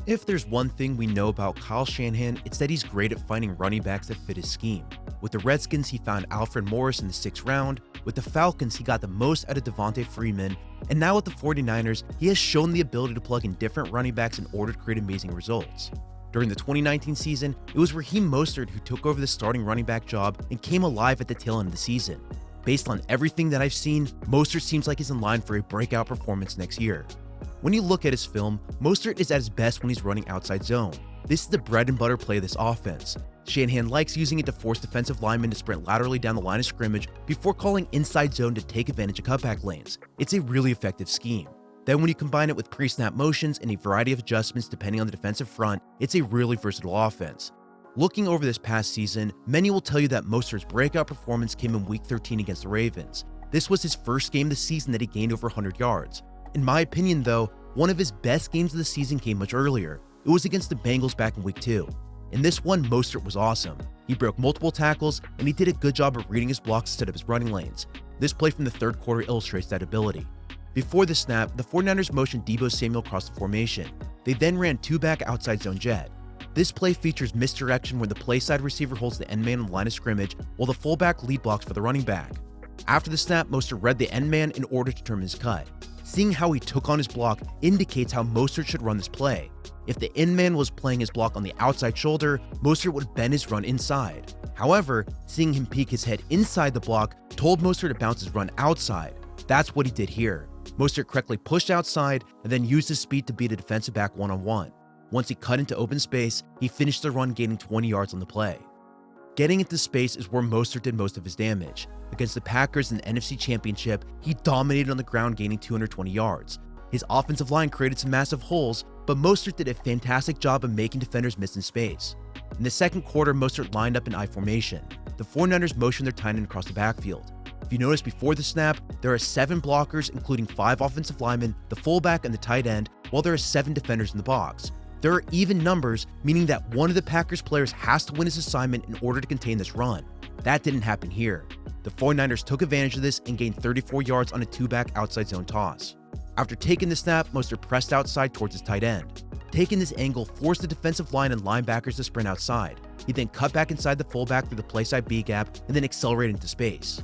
If there's one thing we know about Kyle Shanahan, it's that he's great at finding running backs that fit his scheme. With the Redskins, he found Alfred Morris in the 6th round. With the Falcons, he got the most out of Devontae Freeman. And now with the 49ers, he has shown the ability to plug in different running backs in order to create amazing results. During the 2019 season, it was Raheem Mostert who took over the starting running back job and came alive at the tail end of the season. Based on everything that I've seen, Mostert seems like he's in line for a breakout performance next year. When you look at his film, Mostert is at his best when he's running outside zone. This is the bread and butter play of this offense. Shanahan likes using it to force defensive linemen to sprint laterally down the line of scrimmage before calling inside zone to take advantage of cutback lanes. It's a really effective scheme. Then when you combine it with pre-snap motions and a variety of adjustments depending on the defensive front, it's a really versatile offense. Looking over this past season, many will tell you that Mostert's breakout performance came in Week 13 against the Ravens. This was his first game of the season that he gained over 100 yards. In my opinion though, one of his best games of the season came much earlier. It was against the Bengals back in Week 2. In this one, Mostert was awesome. He broke multiple tackles, and he did a good job of reading his blocks to set up his running lanes. This play from the third quarter illustrates that ability. Before the snap, the 49ers motioned Deebo Samuel across the formation. They then ran 2-back outside zone jet. This play features misdirection where the play side receiver holds the end man on the line of scrimmage, while the fullback lead blocks for the running back. After the snap, Mostert read the end man in order to determine his cut. Seeing how he took on his block indicates how Mostert should run this play. If the end man was playing his block on the outside shoulder, Mostert would bend his run inside. However, seeing him peek his head inside the block told Mostert to bounce his run outside. That's what he did here. Mostert correctly pushed outside and then used his speed to beat a defensive back one-on-one. Once he cut into open space, he finished the run gaining 20 yards on the play. Getting into space is where Mostert did most of his damage. Against the Packers in the NFC Championship, he dominated on the ground gaining 220 yards. His offensive line created some massive holes, but Mostert did a fantastic job of making defenders miss in space. In the second quarter, Mostert lined up in I formation. The 49ers motioned their tight end across the backfield. If you notice before the snap, there are 7 blockers including 5 offensive linemen, the fullback, and the tight end, while there are 7 defenders in the box. There are even numbers, meaning that one of the Packers players has to win his assignment in order to contain this run. That didn't happen here. The 49ers took advantage of this and gained 34 yards on a 2-back outside zone toss. After taking the snap, Mostert pressed outside towards his tight end. Taking this angle forced the defensive line and linebackers to sprint outside. He then cut back inside the fullback through the play side B gap and then accelerated into space.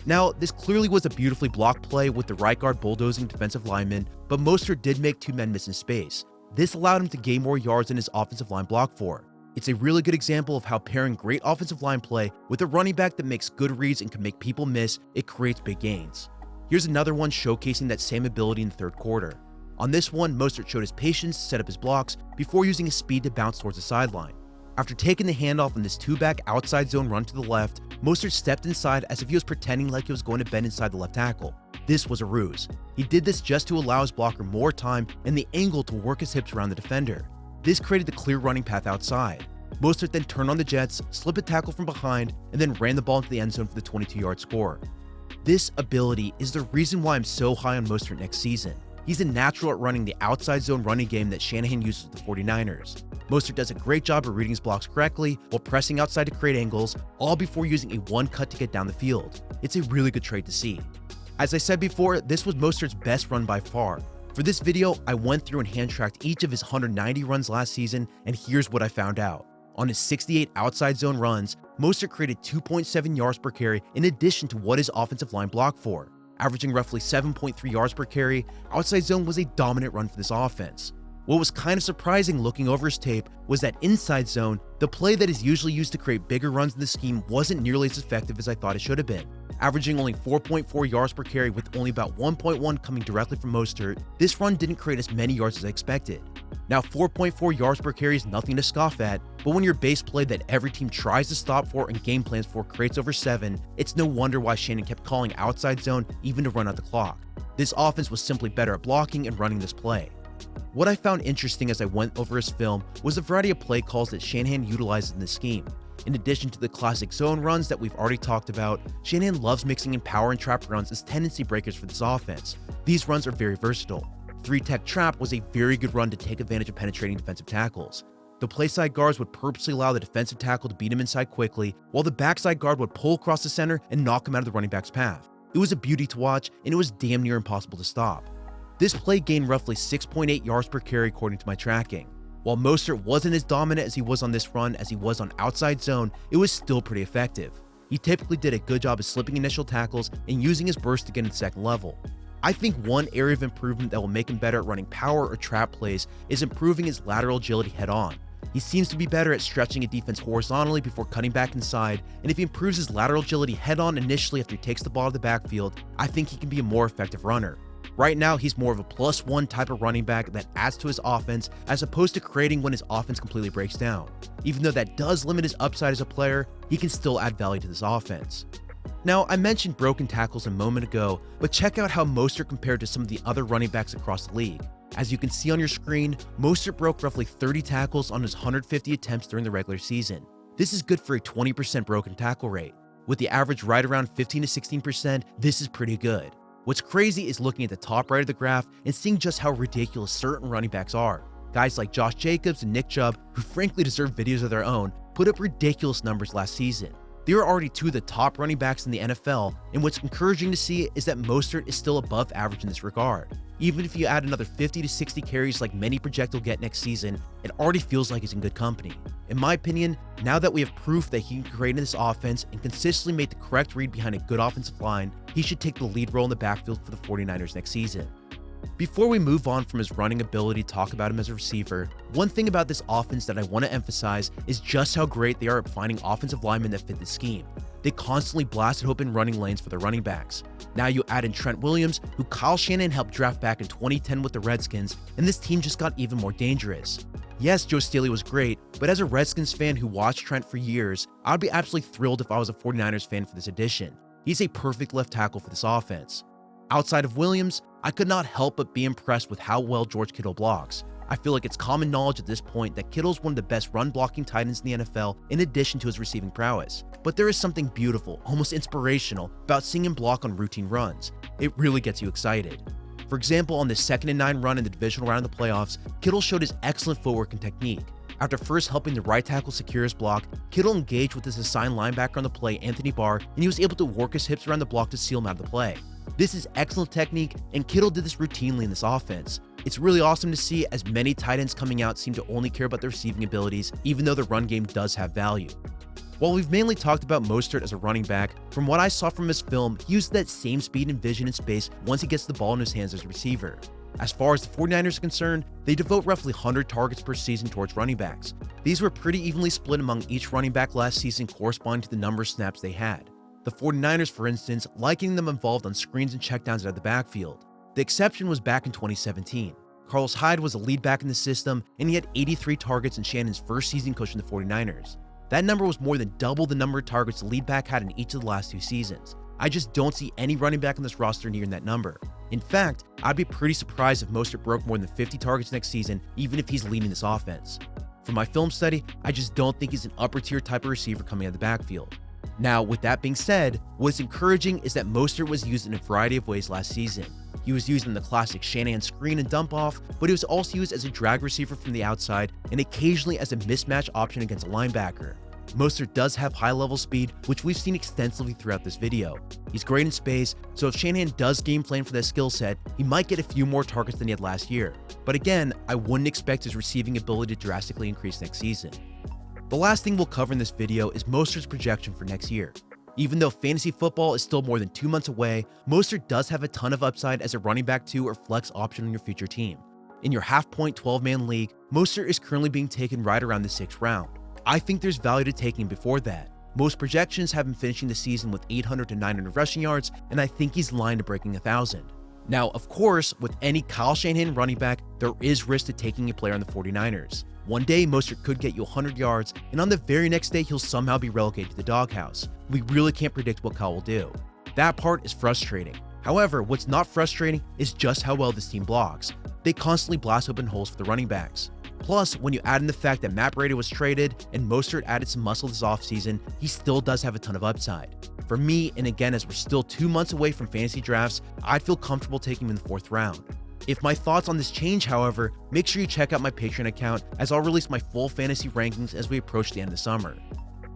Now, this clearly was a beautifully blocked play with the right guard bulldozing defensive lineman, but Mostert did make 2 men miss in space. This allowed him to gain more yards than his offensive line blocked for. It's a really good example of how pairing great offensive line play with a running back that makes good reads and can make people miss, it creates big gains. Here's another one showcasing that same ability in the third quarter. On this one, Mostert showed his patience to set up his blocks before using his speed to bounce towards the sideline. After taking the handoff on this 2-back outside zone run to the left, Mostert stepped inside as if he was pretending like he was going to bend inside the left tackle. This was a ruse. He did this just to allow his blocker more time and the angle to work his hips around the defender. This created the clear running path outside. Mostert then turned on the jets, slipped a tackle from behind, and then ran the ball into the end zone for the 22-yard score. This ability is the reason why I'm so high on Mostert next season. He's a natural at running the outside zone running game that Shanahan uses with the 49ers. Mostert does a great job of reading his blocks correctly while pressing outside to create angles, all before using a one cut to get down the field. It's a really good trait to see. As I said before, this was Mostert's best run by far. For this video, I went through and hand-tracked each of his 190 runs last season, and here's what I found out. On his 68 outside zone runs, Mostert created 2.7 yards per carry in addition to what his offensive line blocked for. Averaging roughly 7.3 yards per carry, outside zone was a dominant run for this offense. What was kind of surprising looking over his tape was that inside zone, the play that is usually used to create bigger runs in the scheme, wasn't nearly as effective as I thought it should have been. Averaging only 4.4 yards per carry with only about 1.1 coming directly from Mostert, this run didn't create as many yards as I expected. Now 4.4 yards per carry is nothing to scoff at, but when your base play that every team tries to stop for and game plans for creates over 7, it's no wonder why Shannon kept calling outside zone even to run out the clock. This offense was simply better at blocking and running this play. What I found interesting as I went over his film was the variety of play calls that Shanahan utilizes in this scheme. In addition to the classic zone runs that we've already talked about, Shanahan loves mixing in power and trap runs as tendency breakers for this offense. These runs are very versatile. 3-tech trap was a very good run to take advantage of penetrating defensive tackles. The play side guards would purposely allow the defensive tackle to beat him inside quickly, while the backside guard would pull across the center and knock him out of the running back's path. It was a beauty to watch, and it was damn near impossible to stop. This play gained roughly 6.8 yards per carry according to my tracking. While Mostert wasn't as dominant as he was on this run as he was on outside zone, it was still pretty effective. He typically did a good job of slipping initial tackles and using his burst to get in the second level. I think one area of improvement that will make him better at running power or trap plays is improving his lateral agility head-on. He seems to be better at stretching a defense horizontally before cutting back inside, and if he improves his lateral agility head-on initially after he takes the ball out of the backfield, I think he can be a more effective runner. Right now, he's more of a +1 type of running back that adds to his offense as opposed to creating when his offense completely breaks down. Even though that does limit his upside as a player, he can still add value to this offense. Now, I mentioned broken tackles a moment ago, but check out how Mostert compared to some of the other running backs across the league. As you can see on your screen, Mostert broke roughly 30 tackles on his 150 attempts during the regular season. This is good for a 20% broken tackle rate. With the average right around 15 to 16%, this is pretty good. What's crazy is looking at the top right of the graph and seeing just how ridiculous certain running backs are. Guys like Josh Jacobs and Nick Chubb, who frankly deserve videos of their own, put up ridiculous numbers last season. They are already two of the top running backs in the NFL, and what's encouraging to see is that Mostert is still above average in this regard. Even if you add another 50 to 60 carries like many project he'll get next season, it already feels like he's in good company. In my opinion, now that we have proof that he can create in this offense and consistently make the correct read behind a good offensive line, he should take the lead role in the backfield for the 49ers next season. Before we move on from his running ability to talk about him as a receiver, one thing about this offense that I want to emphasize is just how great they are at finding offensive linemen that fit the scheme. They constantly blasted open running lanes for their running backs. Now you add in Trent Williams, who Kyle Shanahan helped draft back in 2010 with the Redskins, and this team just got even more dangerous. Yes, Joe Staley was great, but as a Redskins fan who watched Trent for years, I'd be absolutely thrilled if I was a 49ers fan for this addition. He's a perfect left tackle for this offense. Outside of Williams, I could not help but be impressed with how well George Kittle blocks. I feel like it's common knowledge at this point that Kittle's one of the best run-blocking tight ends in the NFL in addition to his receiving prowess. But there is something beautiful, almost inspirational, about seeing him block on routine runs. It really gets you excited. For example, on the 2nd and 9 run in the divisional round of the playoffs, Kittle showed his excellent footwork and technique. After first helping the right tackle secure his block, Kittle engaged with his assigned linebacker on the play, Anthony Barr, and he was able to work his hips around the block to seal him out of the play. This is excellent technique, and Kittle did this routinely in this offense. It's really awesome to see, as many tight ends coming out seem to only care about their receiving abilities, even though the run game does have value. While we've mainly talked about Mostert as a running back, from what I saw from his film, he used that same speed and vision in space once he gets the ball in his hands as a receiver. As far as the 49ers are concerned, they devote roughly 100 targets per season towards running backs. These were pretty evenly split among each running back last season, corresponding to the number of snaps they had. The 49ers, for instance, liking them involved on screens and checkdowns out of the backfield. The exception was back in 2017. Carlos Hyde was a lead back in the system, and he had 83 targets in Shannon's first season coaching the 49ers. That number was more than double the number of targets the lead back had in each of the last 2 seasons. I just don't see any running back on this roster nearing that number. In fact, I'd be pretty surprised if Mostert broke more than 50 targets next season, even if he's leading this offense. For my film study, I just don't think he's an upper tier type of receiver coming out of the backfield. Now, with that being said, what's encouraging is that Mostert was used in a variety of ways last season. He was used in the classic Shanahan screen and dump off, but he was also used as a drag receiver from the outside and occasionally as a mismatch option against a linebacker. Mostert does have high-level speed, which we've seen extensively throughout this video. He's great in space, so if Shanahan does game plan for that skill set, he might get a few more targets than he had last year. But again, I wouldn't expect his receiving ability to drastically increase next season. The last thing we'll cover in this video is Mostert's projection for next year. Even though fantasy football is still more than 2 months away, Mostert does have a ton of upside as a running back 2 or flex option on your future team. In your half-point 12-man league, Mostert is currently being taken right around the 6th round. I think there's value to taking him before that. Most projections have him finishing the season with 800 to 900 rushing yards, and I think he's in line to breaking 1,000. Now, of course, with any Kyle Shanahan running back, there is risk to taking a player on the 49ers. One day, Mostert could get you 100 yards, and on the very next day, he'll somehow be relegated to the doghouse. We really can't predict what Kyle will do. That part is frustrating. However, what's not frustrating is just how well this team blocks. They constantly blast open holes for the running backs. Plus, when you add in the fact that Matt Brady was traded and Mostert added some muscle this offseason, he still does have a ton of upside. For me, and again as we're still 2 months away from fantasy drafts, I'd feel comfortable taking him in the 4th round. If my thoughts on this change, however, make sure you check out my Patreon account as I'll release my full fantasy rankings as we approach the end of the summer.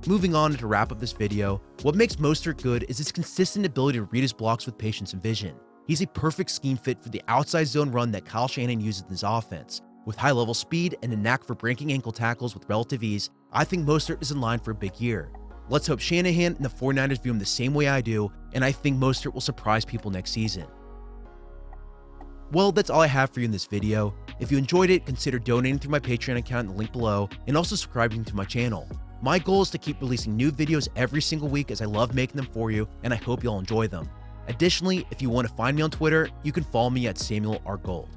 Moving on to wrap up this video, what makes Mostert good is his consistent ability to read his blocks with patience and vision. He's a perfect scheme fit for the outside zone run that Kyle Shanahan uses in his offense. With high-level speed and a knack for breaking ankle tackles with relative ease, I think Mostert is in line for a big year. Let's hope Shanahan and the 49ers view him the same way I do, and I think Mostert will surprise people next season. Well, that's all I have for you in this video. If you enjoyed it, consider donating through my Patreon account in the link below, and also subscribing to my channel. My goal is to keep releasing new videos every single week, as I love making them for you, and I hope you'll enjoy them. Additionally, if you want to find me on Twitter, you can follow me at Samuel R. Gold.